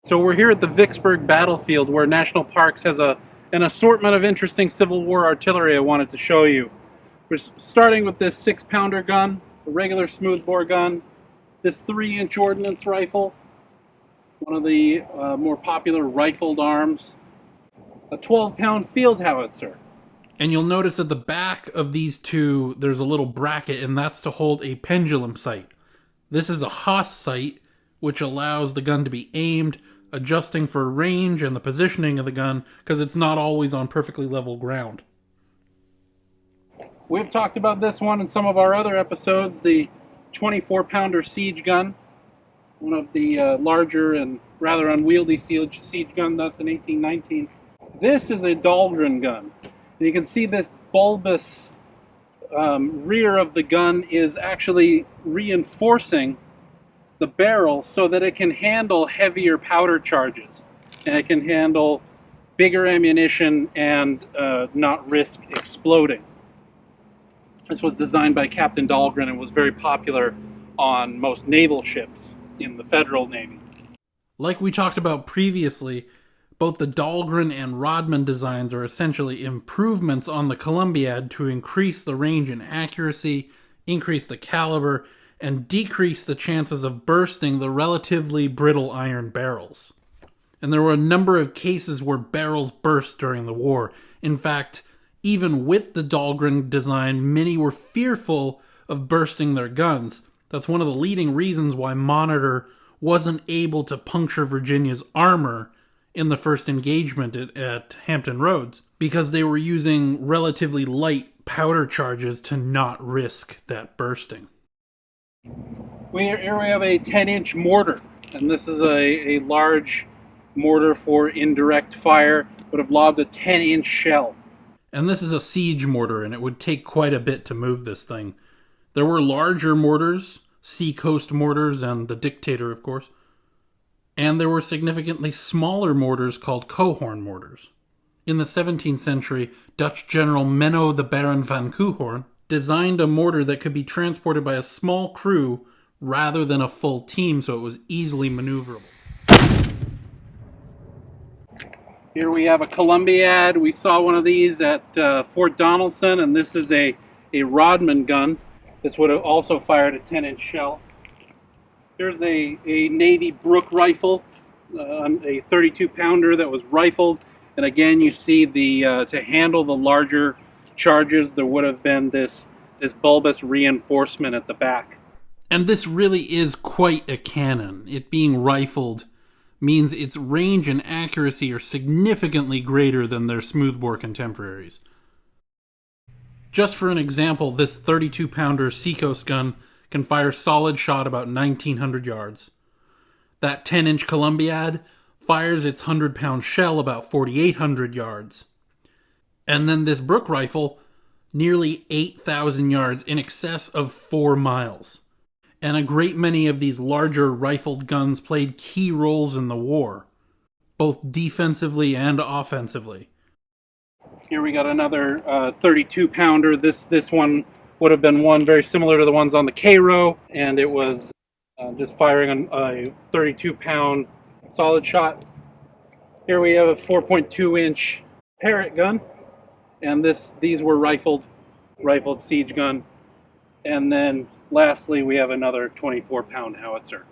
So we're here at the Vicksburg Battlefield, where National Parks has an assortment of interesting Civil War artillery I wanted to show you. We're starting with this 6-pounder gun, a regular smoothbore gun, this 3-inch ordnance rifle, one of the more popular rifled arms, a 12-pound field howitzer. And you'll notice at the back of these two, there's a little bracket, and that's to hold a pendulum sight. This is a Haas sight, which allows the gun to be aimed, adjusting for range and the positioning of the gun, because it's not always on perfectly level ground. We've talked about this one in some of our other episodes, the 24-pounder siege gun, one of the larger and rather unwieldy siege gun that's in 1819. This is a Dahlgren gun. And you can see this bulbous rear of the gun is actually reinforcing the barrel so that it can handle heavier powder charges, and it can handle bigger ammunition and not risk exploding. This was designed by Captain Dahlgren and was very popular on most naval ships in the Federal Navy. Like we talked about previously, both the Dahlgren and Rodman designs are essentially improvements on the Columbiad to increase the range and accuracy, increase the caliber, and decrease the chances of bursting the relatively brittle iron barrels. And there were a number of cases where barrels burst during the war. In fact, even with the Dahlgren design, many were fearful of bursting their guns. That's one of the leading reasons why Monitor wasn't able to puncture Virginia's armor in the first engagement at Hampton Roads, because they were using relatively light powder charges to not risk that bursting. Here we have a 10-inch mortar, and this is a large mortar for indirect fire, would have lobbed a 10-inch shell. And this is a siege mortar, and it would take quite a bit to move this thing. There were larger mortars, Seacoast mortars, and the Dictator, of course. And there were significantly smaller mortars called Coehorn mortars. In the 17th century, Dutch General Menno the Baron van Coehorn designed a mortar that could be transported by a small crew rather than a full team, so it was easily maneuverable. Here we have a Columbiad. We saw one of these at Fort Donelson, and this is a Rodman gun. This would have also fired a 10-inch shell. Here's a Navy Brook rifle, a 32-pounder that was rifled. And again, you see to handle the larger charges, there would have been this bulbous reinforcement at the back. And this really is quite a cannon. It being rifled means its range and accuracy are significantly greater than their smoothbore contemporaries. Just for an example, this 32-pounder Seacoast gun can fire solid shot about 1,900 yards. That 10-inch Columbiad fires its 100-pound shell about 4,800 yards. And then this Brook rifle, nearly 8,000 yards, in excess of 4 miles. And a great many of these larger rifled guns played key roles in the war, both defensively and offensively. Here we got another 32-pounder. This one would have been one very similar to the ones on the Cairo, and it was just firing a 32-pound solid shot. Here we have a 4.2-inch Parrott gun, and these were rifled siege gun. And then lastly, we have another 24-pound howitzer.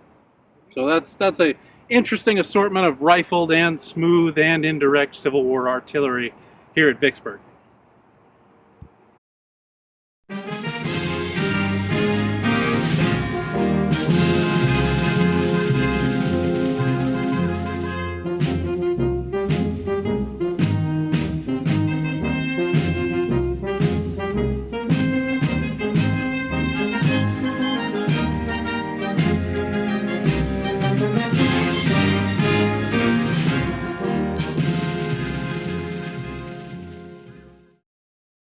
So that's a interesting assortment of rifled and smooth and indirect Civil War artillery here at Vicksburg.